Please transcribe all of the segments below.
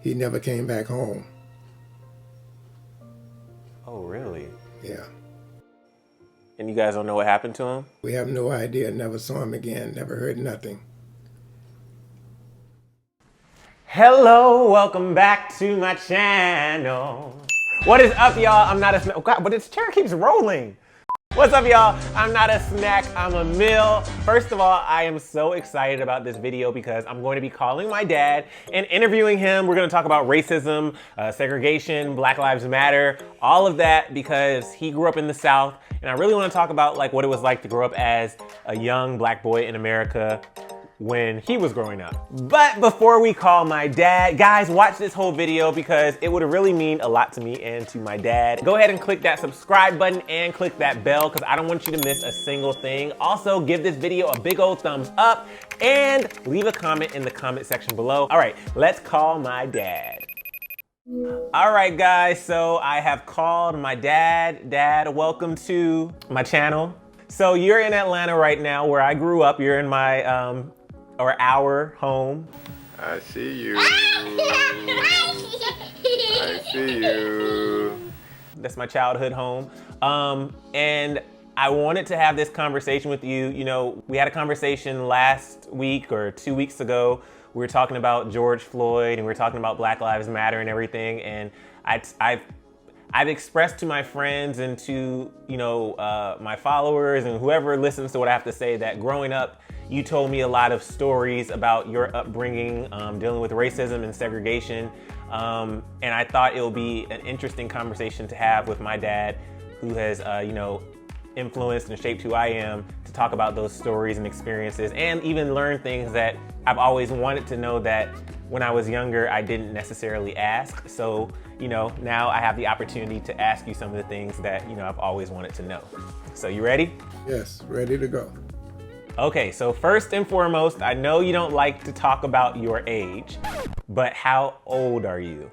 he never came back home. Oh, really? Yeah. And you guys don't know what happened to him? We have no idea, never saw him again, never heard nothing. Hello, welcome back to my channel. What is up, y'all? I'm not a snack. Oh, God, but this chair keeps rolling. What's up, y'all? I'm not a snack, I'm Emile. First of all, I am so excited about this video because I'm going to be calling my dad and interviewing him. We're gonna talk about racism, segregation, Black Lives Matter, all of that because he grew up in the South. And I really wanna talk about like what it was like to grow up as a young Black boy in America when he was growing up. But before we call my dad, guys, watch this whole video because it would really mean a lot to me and to my dad. Go ahead and click that subscribe button and click that bell because I don't want you to miss a single thing. Also, give this video a big old thumbs up and leave a comment in the comment section below. All right, let's call my dad. All right, guys, so I have called my dad. Dad, welcome to my channel. So you're in Atlanta right now where I grew up. You're in my, or our home. I see you. I see you. That's my childhood home. And I wanted to have this conversation with you. You know, we had a conversation last week or 2 weeks ago. We were talking about George Floyd and we were talking about Black Lives Matter and everything. And I've expressed to my friends and to, you know, my followers and whoever listens to what I have to say that growing up, you told me a lot of stories about your upbringing, dealing with racism and segregation. And I thought it would be an interesting conversation to have with my dad, who has, you know, influenced and shaped who I am, to talk about those stories and experiences and even learn things that I've always wanted to know that when I was younger, I didn't necessarily ask. So, you know, now I have the opportunity to ask you some of the things that, you know, I've always wanted to know. So you ready? Yes, ready to go. Okay, so first and foremost, I know you don't like to talk about your age, but how old are you?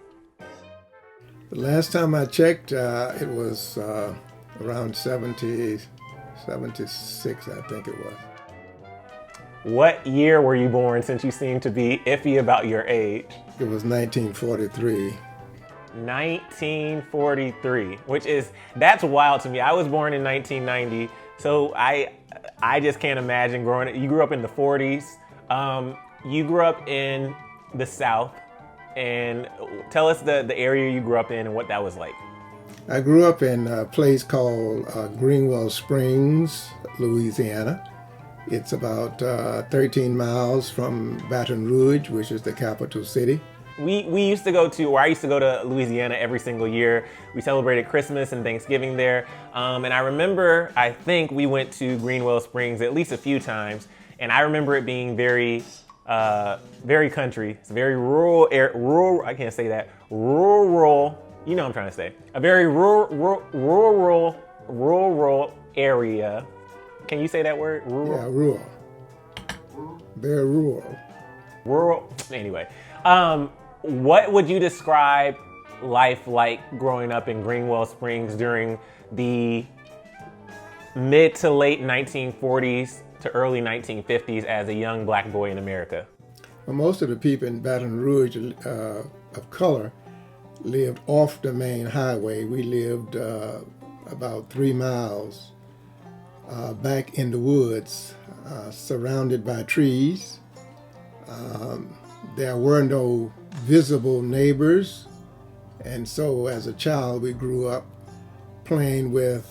The last time I checked, it was around 70, 76, I think it was. What year were you born, since you seem to be iffy about your age? It was 1943. 1943, which is, that's wild to me. I was born in 1990, so I just can't imagine growing up. You grew up in the 40s. You grew up in the South, and tell us the area you grew up in and what that was like. I grew up in a place called Greenwell Springs, Louisiana. It's about 13 miles from Baton Rouge, which is the capital city. We used to go to, or I used to go to Louisiana every single year. We celebrated Christmas and Thanksgiving there. And I remember, I think we went to Greenwell Springs at least a few times. And I remember it being very, very country. It's very rural, I can't say that, rural, you know what I'm trying to say. A very rural area. Can you say that word? Rural? Yeah, rural. Very rural. Rural, anyway. What would you describe life like growing up in Greenwell Springs during the mid to late 1940s to early 1950s as a young Black boy in America? Well, most of the people in Baton Rouge of color lived off the main highway. We lived about 3 miles back in the woods, surrounded by trees. There were no visible neighbors, and so as a child we grew up playing with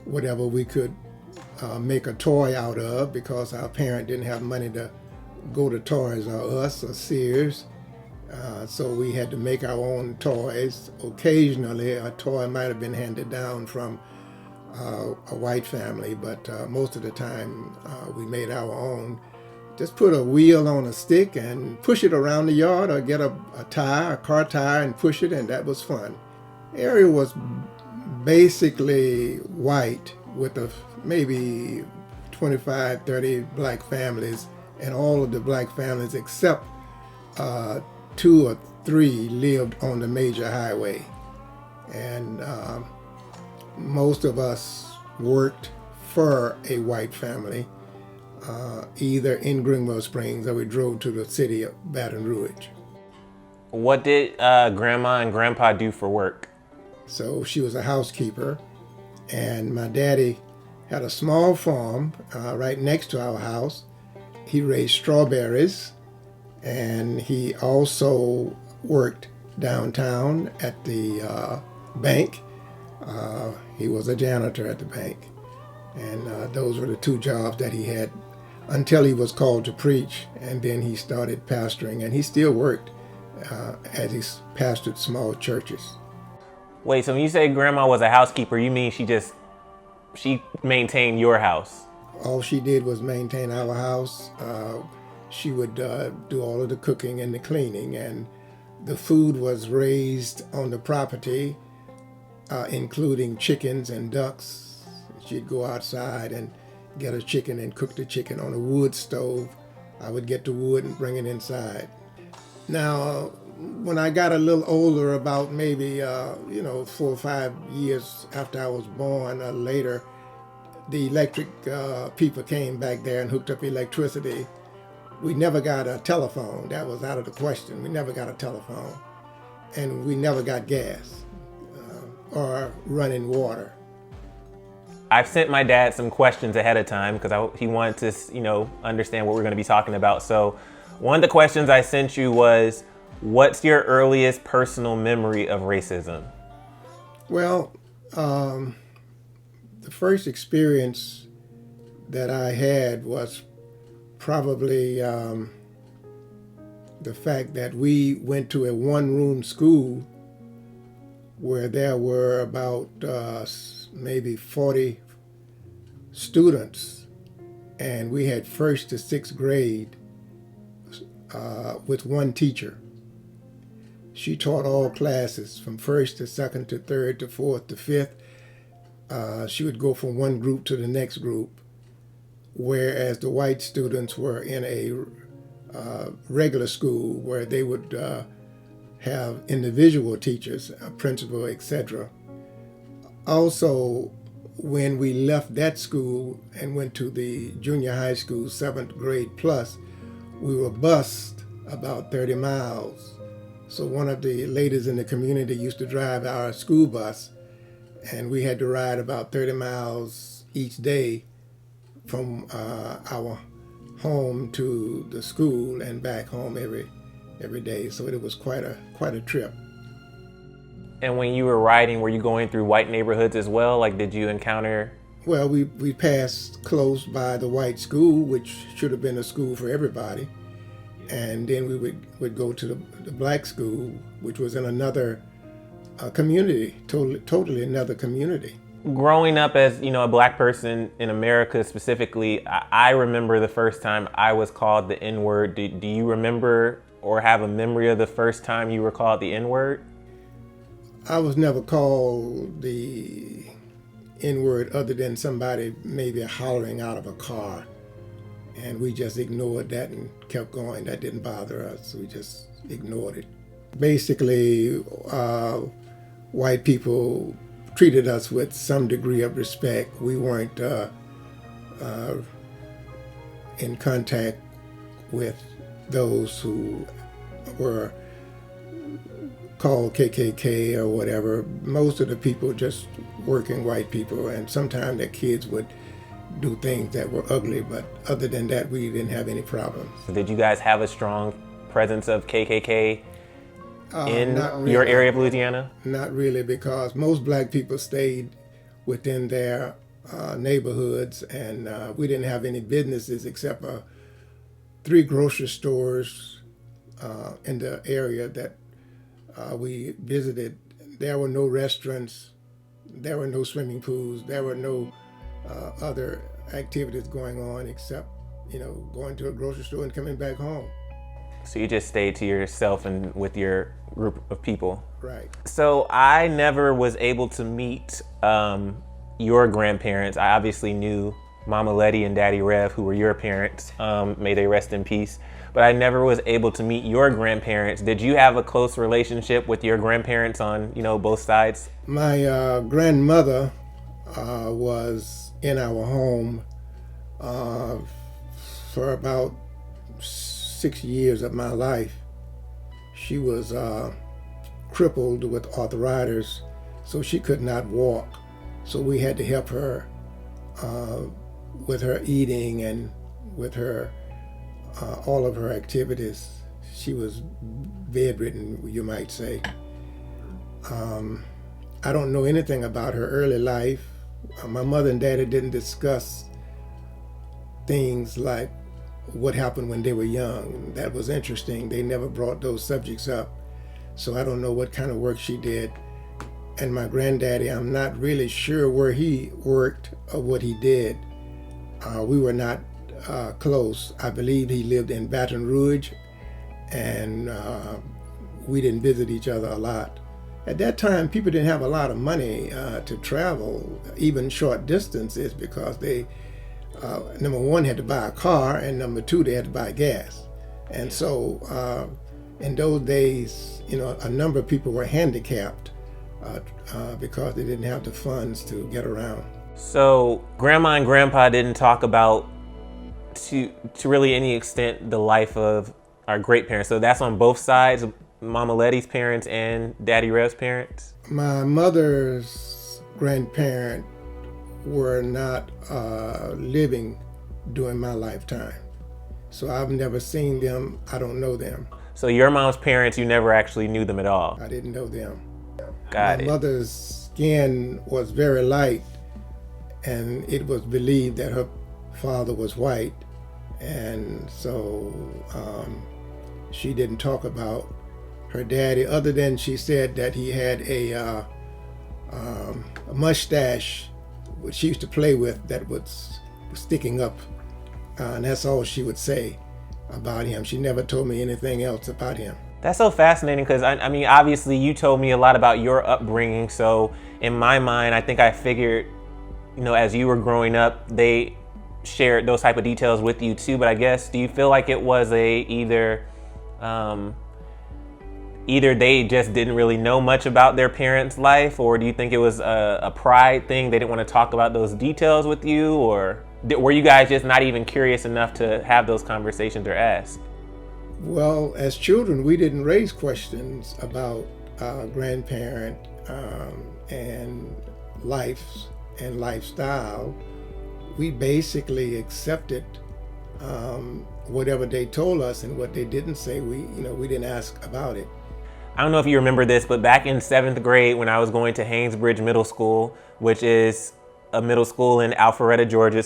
whatever we could make a toy out of, because our parent didn't have money to go to Toys R Us or Sears, so we had to make our own toys. Occasionally a toy might have been handed down from a white family, but most of the time we made our own. Just put a wheel on a stick and push it around the yard, or get a car tire and push it, and that was fun. The area was basically white with maybe 25, 30 Black families, and all of the Black families except 2 or 3 lived on the major highway. And most of us worked for a white family, either in Greenwell Springs or we drove to the city of Baton Rouge. What did Grandma and Grandpa do for work? So she was a housekeeper, and my daddy had a small farm right next to our house. He raised strawberries, and he also worked downtown at the bank. He was a janitor at the bank, and those were the two jobs that he had until he was called to preach, and then he started pastoring, and he still worked as he pastored small churches. Wait, so when you say Grandma was a housekeeper, you mean she maintained your house? All she did was maintain our house. She would do all of the cooking and the cleaning, and the food was raised on the property, including chickens and ducks. She'd go outside and get a chicken and cook the chicken on a wood stove. I would get the wood and bring it inside. Now, when I got a little older, about maybe 4 or 5 years after I was born, later, the electric people came back there and hooked up electricity. We never got a telephone. That was out of the question. We never got a telephone. And we never got gas or running water. I've sent my dad some questions ahead of time because he wanted to, understand what we're going to be talking about. So one of the questions I sent you was, what's your earliest personal memory of racism? Well, the first experience that I had was probably the fact that we went to a one-room school where there were about maybe 40 students, and we had first to sixth grade with one teacher. She taught all classes from first to second to third to fourth to fifth. She would go from one group to the next group, whereas the white students were in a regular school where they would have individual teachers, a principal, etc. Also, when we left that school and went to the junior high school, 7th grade plus, we were bused about 30 miles. So one of the ladies in the community used to drive our school bus, and we had to ride about 30 miles each day from our home to the school and back home every day. So it was quite a trip. And when you were riding, were you going through white neighborhoods as well? Like, did you encounter? Well, we passed close by the white school, which should have been a school for everybody. And then we would go to the black school, which was in another community, totally another community. Growing up as, a black person in America specifically, I remember the first time I was called the N-word. Do you remember or have a memory of the first time you were called the N-word? I was never called the N-word other than somebody maybe hollering out of a car. And we just ignored that and kept going. That didn't bother us. We just ignored it. Basically, white people treated us with some degree of respect. We weren't in contact with those who were called KKK or whatever. Most of the people just working white people, and sometimes their kids would do things that were ugly, but other than that, we didn't have any problems. Did you guys have a strong presence of KKK in Not your really. area of Louisiana? Not really, because most black people stayed within their neighborhoods, and we didn't have any businesses except 3 grocery stores in the area that we visited. There were no restaurants, there were no swimming pools, there were no other activities going on except, going to a grocery store and coming back home. So you just stayed to yourself and with your group of people? Right. So I never was able to meet your grandparents. I obviously knew Mama Letty and Daddy Rev, who were your parents. May they rest in peace. But I never was able to meet your grandparents. Did you have a close relationship with your grandparents on, both sides? My grandmother was in our home for about 6 years of my life. She was crippled with arthritis, so she could not walk. So we had to help her with her eating and with her all of her activities. She was bedridden, you might say. I don't know anything about her early life. My mother and daddy didn't discuss things like what happened when they were young. That was interesting. They never brought those subjects up. So I don't know what kind of work she did. And my granddaddy, I'm not really sure where he worked or what he did. We were not close. I believe he lived in Baton Rouge, and we didn't visit each other a lot. At that time, people didn't have a lot of money to travel, even short distances, because they, number one, had to buy a car, and number two, they had to buy gas. And so in those days, a number of people were handicapped because they didn't have the funds to get around. So Grandma and Grandpa didn't talk about, to really any extent, the life of our great parents. So that's on both sides, Mama Letty's parents and Daddy Rev's parents? My mother's grandparent were not living during my lifetime. So I've never seen them. I don't know them. So your mom's parents, you never actually knew them at all? I didn't know them. Got it. My mother's skin was very light, and it was believed that her father was white. And so she didn't talk about her daddy, other than she said that he had a mustache which she used to play with that was sticking up, and that's all she would say about him. She never told me anything else about him. That's so fascinating, because I mean, obviously you told me a lot about your upbringing, so in my mind, I think I figured, as you were growing up, they shared those type of details with you too. But I guess, do you feel like it was either they just didn't really know much about their parents' life, or do you think it was a pride thing? They didn't want to talk about those details with you, or were you guys just not even curious enough to have those conversations or ask? Well, as children, we didn't raise questions about our grandparent and lives and lifestyle. We basically accepted whatever they told us, and what they didn't say, we didn't ask about it. I don't know if you remember this, but back in 7th grade, when I was going to Haynesbridge Middle School, which is a middle school in Alpharetta, Georgia,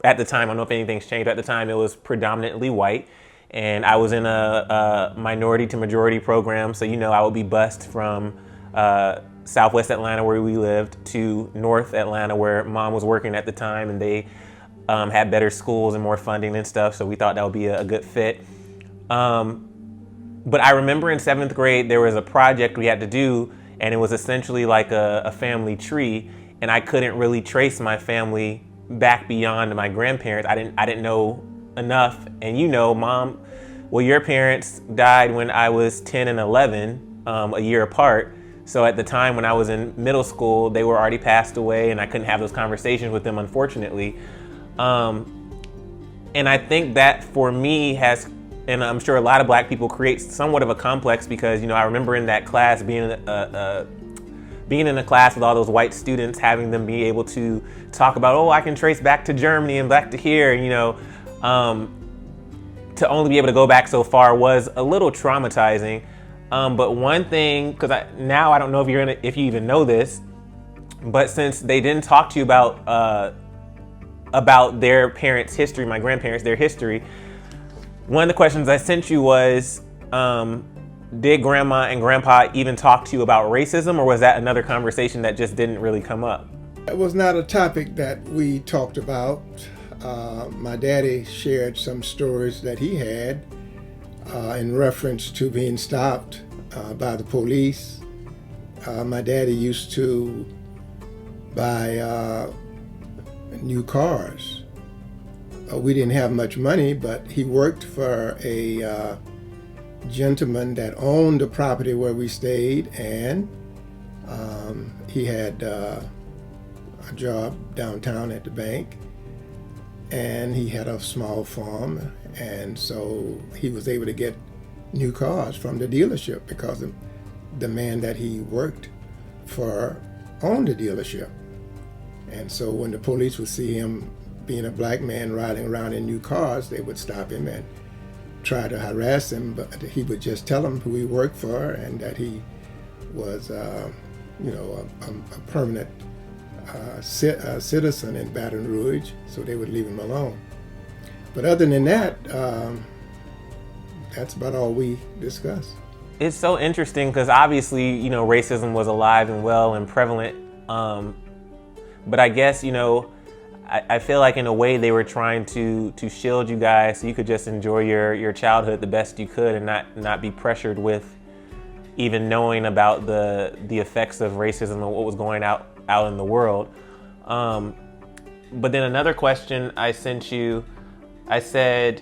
at the time, I don't know if anything's changed, at the time it was predominantly white. And I was in a minority to majority program. So, I would be bused from Southwest Atlanta, where we lived, to North Atlanta, where Mom was working at the time. And they had better schools and more funding and stuff. So we thought that would be a good fit. But I remember in 7th grade, there was a project we had to do, and it was essentially like a family tree. And I couldn't really trace my family back beyond my grandparents. I didn't know enough. And Mom, your parents died when I was 10 and 11, a year apart. So at the time when I was in middle school, they were already passed away, and I couldn't have those conversations with them, unfortunately. And I think that for me has, and I'm sure a lot of Black people, creates somewhat of a complex, because I remember in that class being in a class with all those white students, having them be able to talk about, I can trace back to Germany and back to here, to only be able to go back so far was a little traumatizing. But one thing, because I don't know if you even know this, but since they didn't talk to you about their parents' history, my grandparents, their history, one of the questions I sent you was, did Grandma and Grandpa even talk to you about racism, or was that another conversation that just didn't really come up? It was not a topic that we talked about. My daddy shared some stories that he had in reference to being stopped by the police. My daddy used to buy new cars. We didn't have much money, but he worked for a gentleman that owned the property where we stayed, and he had a job downtown at the bank, and he had a small farm, and so he was able to get new cars from the dealership because the man that he worked for owned the dealership. And so when the police would see him being a black man riding around in new cars, they would stop him and try to harass him, but he would just tell them who he worked for and that he was, a permanent citizen in Baton Rouge, so they would leave him alone. But other than that, that's about all we discussed. It's so interesting because obviously, racism was alive and well and prevalent. But I guess, I feel like in a way they were trying to shield you guys so you could just enjoy your childhood the best you could and not be pressured with even knowing about the effects of racism and what was going out in the world. But then another question I sent you, I said,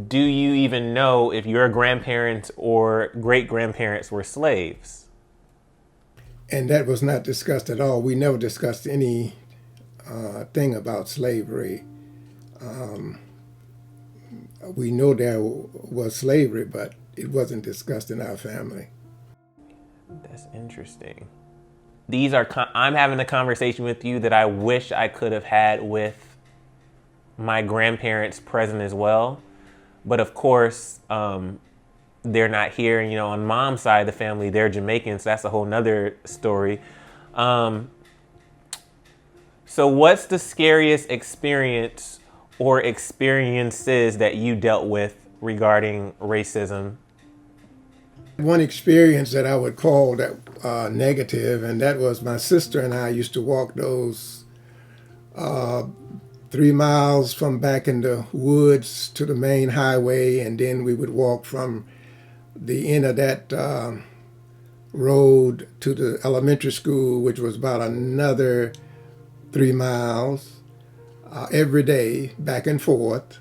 do you even know if your grandparents or great-grandparents were slaves? And that was not discussed at all. We never discussed any thing about slavery. We know there was slavery, but it wasn't discussed in our family. That's interesting. I'm having a conversation with you that I wish I could have had with my grandparents present as well. But of course, they're not here. And, on mom's side of the family, they're Jamaican, so that's a whole nother story. So what's the scariest experience or experiences that you dealt with regarding racism? One experience that I would call that negative, and that was my sister and I used to walk those 3 miles from back in the woods to the main highway, and then we would walk from the end of that road to the elementary school, which was about another 3 miles every day, back and forth.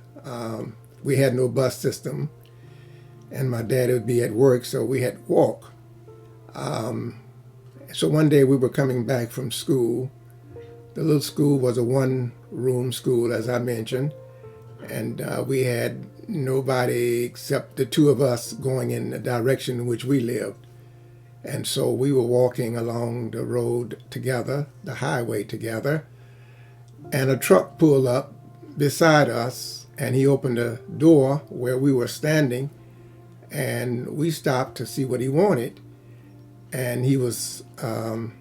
We had no bus system, and my dad would be at work, so we had to walk. So one day we were coming back from school. The little school was a one-room school, as I mentioned, and we had nobody except the two of us going in the direction in which we lived. And so we were walking along the road together, the highway together, and a truck pulled up beside us, and he opened the door where we were standing, and we stopped to see what he wanted. And he was an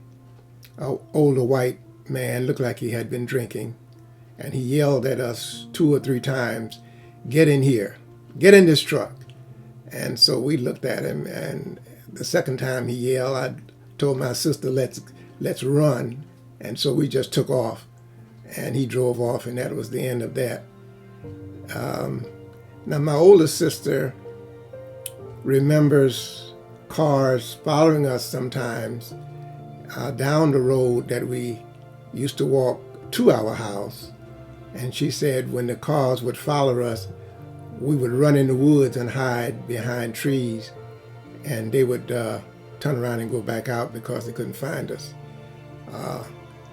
older white man, looked like he had been drinking, and he yelled at us 2 or 3 times, "Get in here, get in this truck." And so we looked at him, and the second time he yelled, I told my sister, let's run. And so we just took off, and he drove off, and that was the end of that. Now my oldest sister remembers cars following us sometimes down the road that we used to walk to our house. And she said when the cars would follow us, we would run in the woods and hide behind trees, and they would turn around and go back out because they couldn't find us.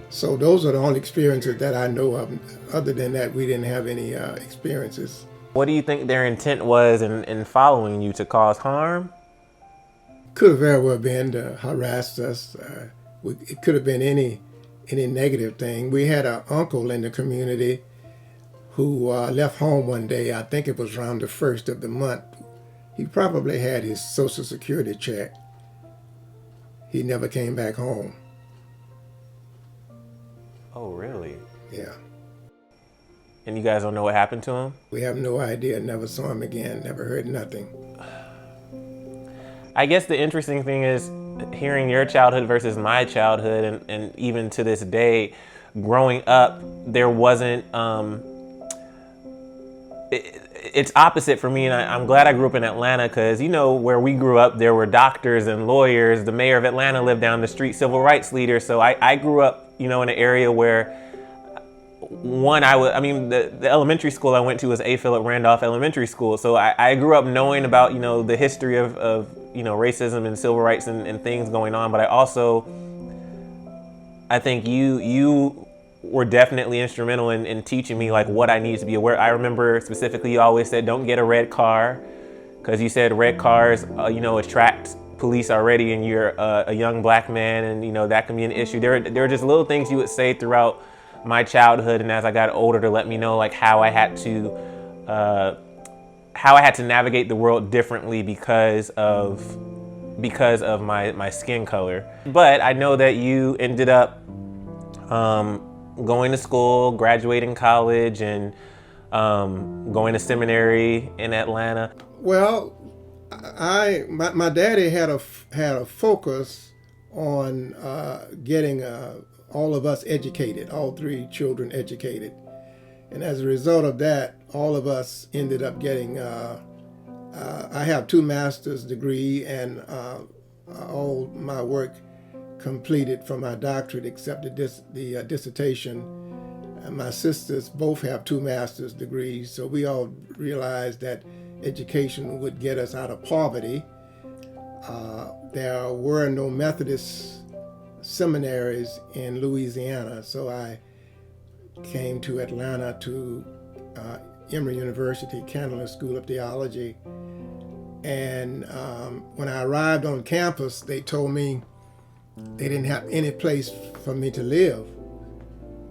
So those are the only experiences that I know of. Other than that, we didn't have any experiences. What do you think their intent was in following you, to cause harm? Could have very well been to harass us. It could have been any negative thing. We had an uncle in the community who left home one day. I think it was around the 1st of the month. He probably had his Social Security check. He never came back home. Oh, really? Yeah. And you guys don't know what happened to him? We have no idea. Never saw him again. Never heard nothing. I guess the interesting thing is hearing your childhood versus my childhood, and even to this day, growing up, there wasn't, it's opposite for me, and I'm glad I grew up in Atlanta, because, where we grew up, there were doctors and lawyers. The mayor of Atlanta lived down the street, civil rights leader. So I grew up, in an area where, the elementary school I went to was A. Philip Randolph Elementary School. So I grew up knowing about, the history of racism and civil rights and things going on. But I think you were definitely instrumental in teaching me like what I needed to be aware. I remember specifically you always said, don't get a red car, because you said red cars, attract police already, and you're a young black man, and that can be an issue. There are just little things you would say throughout my childhood, and as I got older, to let me know like how I had to navigate the world differently because of my skin color. But I know that you ended up going to school, graduating college, and going to seminary in Atlanta. Well, my daddy had a focus on getting all of us educated, all three children educated, and as a result of that, all of us ended up getting. I have 2 master's degree and all my work completed for my doctorate except the dissertation. And my sisters both have 2 master's degrees, so we all realized that education would get us out of poverty. There were no Methodist seminaries in Louisiana, so I came to Atlanta to Emory University, Candler School of Theology. And when I arrived on campus, they told me they didn't have any place for me to live.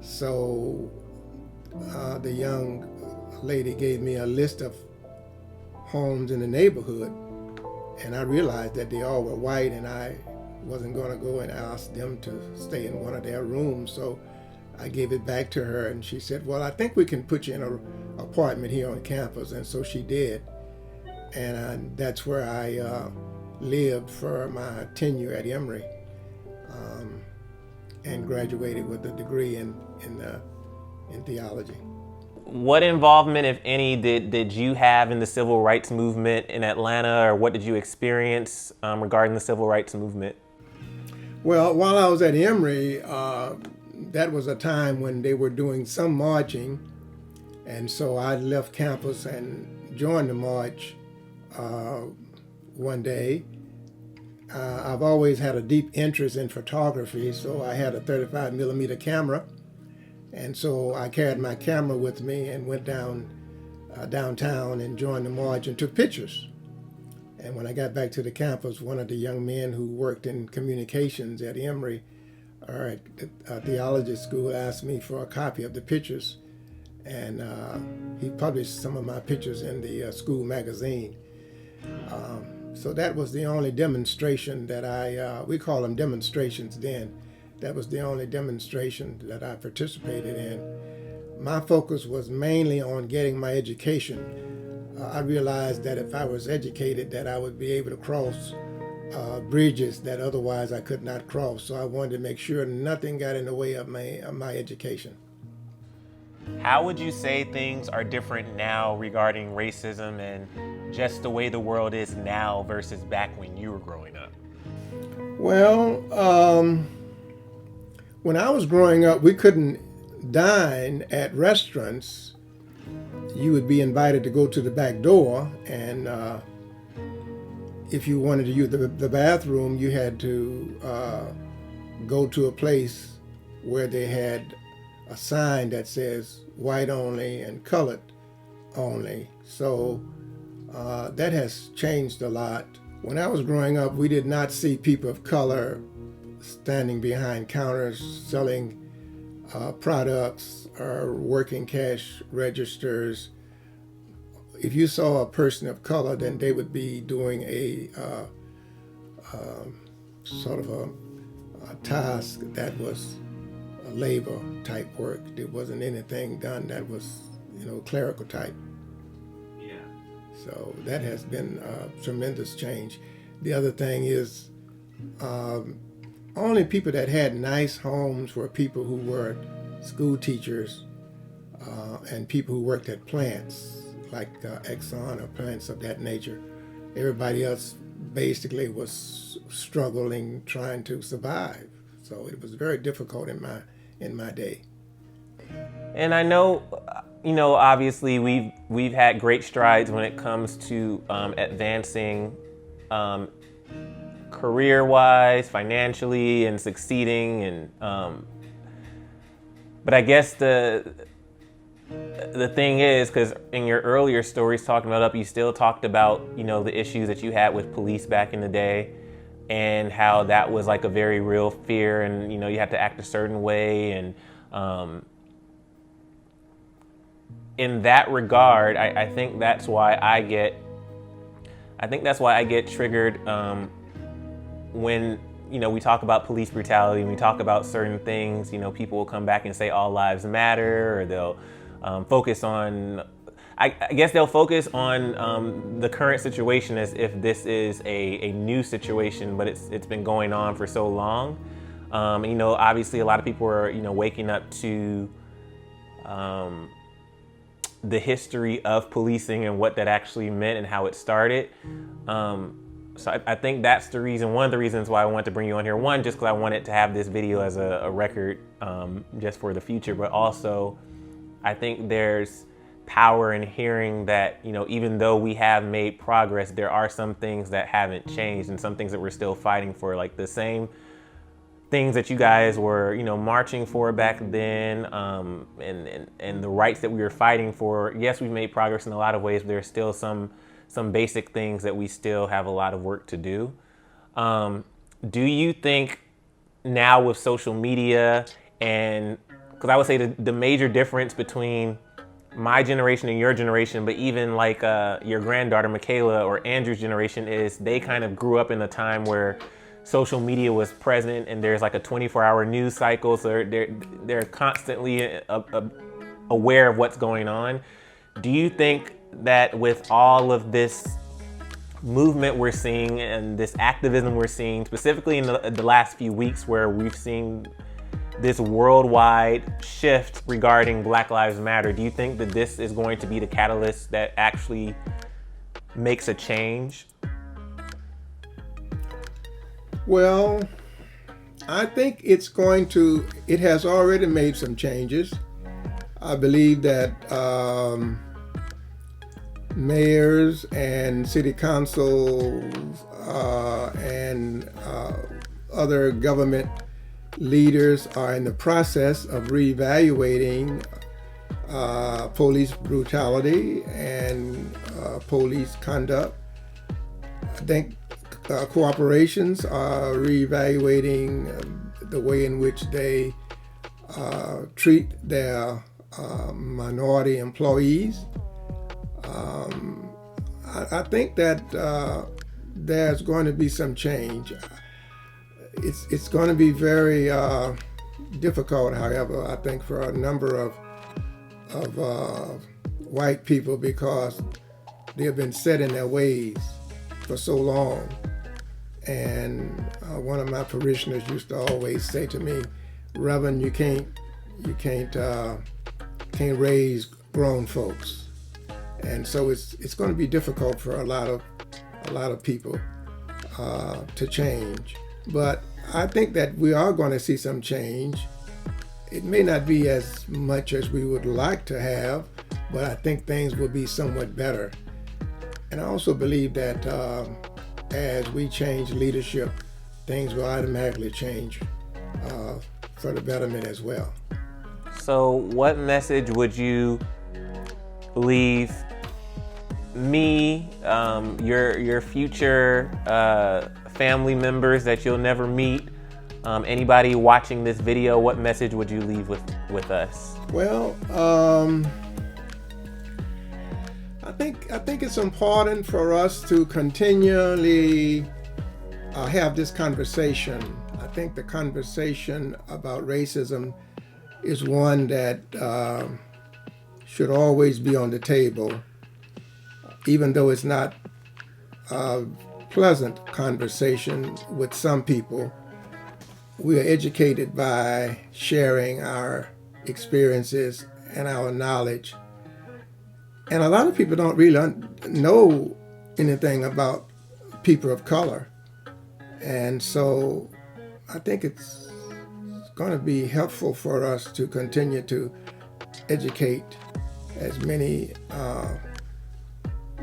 So the young lady gave me a list of homes in the neighborhood, and I realized that they all were white, and I wasn't going to go and ask them to stay in one of their rooms. So I gave it back to her, and she said, well, I think we can put you in an apartment here on campus. And so she did. And that's where I lived for my tenure at Emory, and graduated with a degree in theology. What involvement, if any, did you have in the civil rights movement in Atlanta, or what did you experience regarding the civil rights movement? Well, while I was at Emory, that was a time when they were doing some marching, and so I left campus and joined the march one day. I've always had a deep interest in photography, so I had a 35 millimeter camera, and so I carried my camera with me and went downtown and joined the march and took pictures. And when I got back to the campus, one of the young men who worked in communications at Emory or at the theology school asked me for a copy of the pictures, and he published some of my pictures in the school magazine. So that was the only demonstration that we call them demonstrations then. That was the only demonstration that I participated in. My focus was mainly on getting my education. I realized that if I was educated, that I would be able to cross bridges that otherwise I could not cross. So I wanted to make sure nothing got in the way of my education. How would you say things are different now regarding racism and just the way the world is now versus back when you were growing up? Well, when I was growing up, we couldn't dine at restaurants. You would be invited to go to the back door, and if you wanted to use the bathroom, you had to go to a place where they had a sign that says white only and colored only. So that has changed a lot. When I was growing up, we did not see people of color standing behind counters selling products or working cash registers. If you saw a person of color, then they would be doing a sort of a task that was a labor type work. There wasn't anything done that was, clerical type. Yeah. So that has been a tremendous change. The other thing is only people that had nice homes were people who were school teachers and people who worked at plants like Exxon or plants of that nature. Everybody else basically was struggling, trying to survive. So it was very difficult in my day. And I know, obviously we've had great strides when it comes to advancing career-wise, financially, and succeeding. And but I guess the the thing is, because in your earlier stories talking about up, you still talked about, you know, the issues that you had with police back in the day and how that was like a very real fear, and, you know, you had to act a certain way. And in that regard, I think that's why I get triggered when, you know, we talk about police brutality and we talk about certain things. You know, people will come back and say all lives matter, or they'll focus on, I guess they'll focus on the current situation as if this is a new situation, but it's been going on for so long. And, you know, obviously a lot of people are, you know, waking up to the history of policing and what that actually meant and how it started. So I think that's the reason, one of the reasons why I wanted to bring you on here. One, just because I wanted to have this video as a record just for the future, but also I think there's power in hearing that, you know, even though we have made progress, there are some things that haven't changed and some things that we're still fighting for, like the same things that you guys were, you know, marching for back then, and the rights that we were fighting for. Yes, we've made progress in a lot of ways, but there's still some basic things that we still have a lot of work to do. Do you think now with social media, and because I would say the major difference between my generation and your generation, but even like your granddaughter Michaela or Andrew's generation, is they kind of grew up in a time where social media was present and there's like a 24-hour news cycle, so they're constantly aware of what's going on. Do you think that with all of this movement we're seeing and this activism we're seeing, specifically in the last few weeks, where we've seen this worldwide shift regarding Black Lives Matter, do you think that this is going to be the catalyst that actually makes a change? Well, I think it has already made some changes. I believe that mayors and city councils and other government leaders are in the process of reevaluating police brutality and police conduct. I think corporations are reevaluating the way in which they treat their minority employees. I think that there's going to be some change. It's going to be very difficult, however, I think, for a number of white people, because they have been set in their ways for so long. And one of my parishioners used to always say to me, "Reverend, you can't raise grown folks." And so it's going to be difficult for a lot of people to change. But I think that we are going to see some change. It may not be as much as we would like to have, but I think things will be somewhat better. And I also believe that as we change leadership, things will automatically change for the betterment as well. So what message would you leave me, your future family members that you'll never meet, anybody watching this video, what message would you leave with us? Well, I think it's important for us to continually have this conversation. I think the conversation about racism is one that should always be on the table, even though it's not a pleasant conversation with some people. We are educated by sharing our experiences and our knowledge. And a lot of people don't really know anything about people of color. And so I think it's going to be helpful for us to continue to educate as many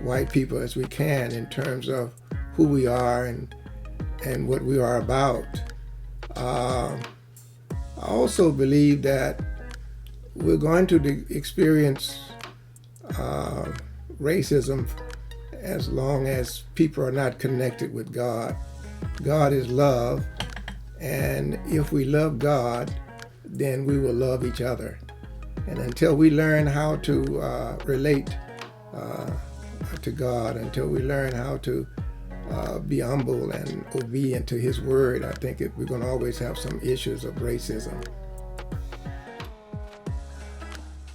white people as we can in terms of who we are and what we are about. I also believe that we're going to experience racism as long as people are not connected with God. God is love, and if we love God, then we will love each other. And until we learn how to relate to God, until we learn how to be humble and obedient to His word, I think we're going to always have some issues of racism.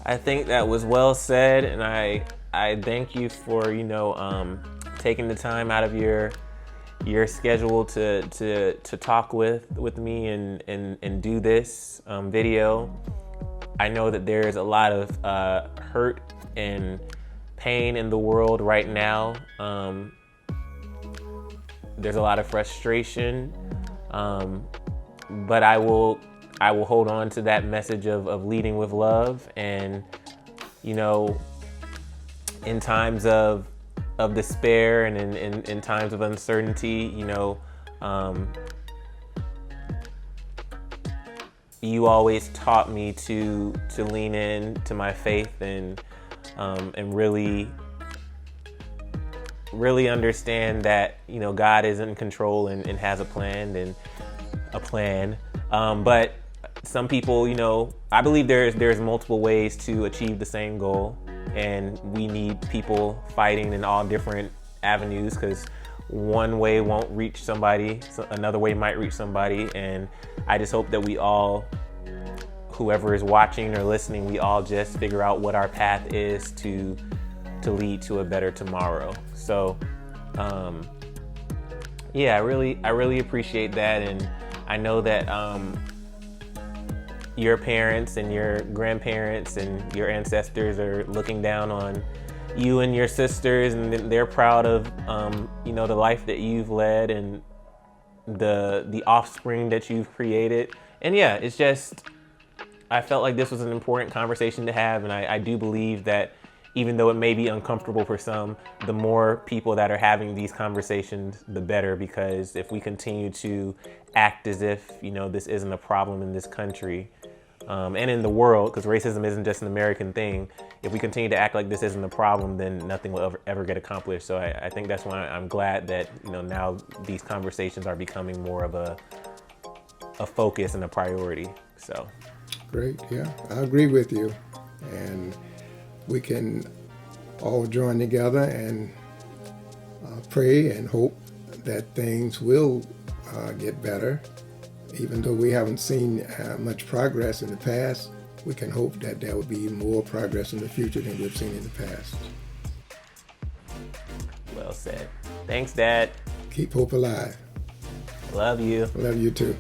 I think that was well said, and I thank you for taking the time out of your schedule to talk with me and do this video. I know that there's a lot of hurt and pain in the world right now. There's a lot of frustration, but I will hold on to that message of leading with love. And in times of despair and in times of uncertainty, you always taught me to lean in to my faith and really understand that God is in control and has a plan. But some people, I believe there's multiple ways to achieve the same goal, and we need people fighting in all different avenues, because one way won't reach somebody, so another way might reach somebody. And I just hope that we all, whoever is watching or listening, we all just figure out what our path is to lead to a better tomorrow. So I really appreciate that. And I know that your parents and your grandparents and your ancestors are looking down on you and your sisters, and they're proud of the life that you've led and the offspring that you've created. And it's just, I felt like this was an important conversation to have, and I do believe that even though it may be uncomfortable for some, the more people that are having these conversations, the better. Because if we continue to act as if, this isn't a problem in this country and in the world, because racism isn't just an American thing, if we continue to act like this isn't a problem, then nothing will ever get accomplished. So I think that's why I'm glad that, now these conversations are becoming more of a focus and a priority. So. Great, yeah, I agree with you. And we can all join together and pray and hope that things will get better. Even though we haven't seen much progress in the past, we can hope that there will be more progress in the future than we've seen in the past. Well said. Thanks, Dad. Keep hope alive. Love you. Love you too.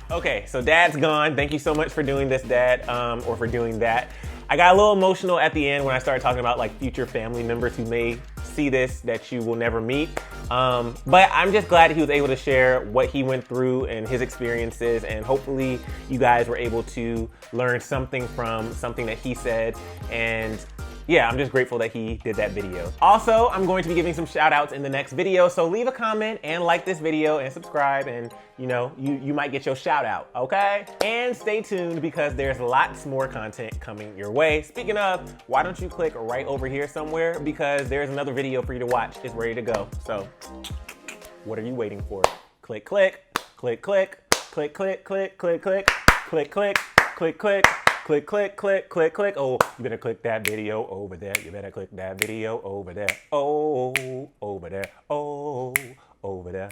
Okay, so Dad's gone. Thank you so much for doing this, Dad, or for doing that. I got a little emotional at the end when I started talking about future family members who may see this that you will never meet. But I'm just glad he was able to share what he went through and his experiences, and hopefully you guys were able to learn something from something that he said. And I'm just grateful that he did that video. Also, I'm going to be giving some shout outs in the next video, so leave a comment and like this video and subscribe, and you might get your shout out, okay? And stay tuned, because there's lots more content coming your way. Speaking of, why don't you click right over here somewhere, because there's another video for you to watch. It's ready to go. So what are you waiting for? Click, click, click, click, click, click, click, click, click, click, click, click, click. Click, click, click, click, click. Oh, you better click that video over there. You better click that video over there. Oh, over there. Oh, over there.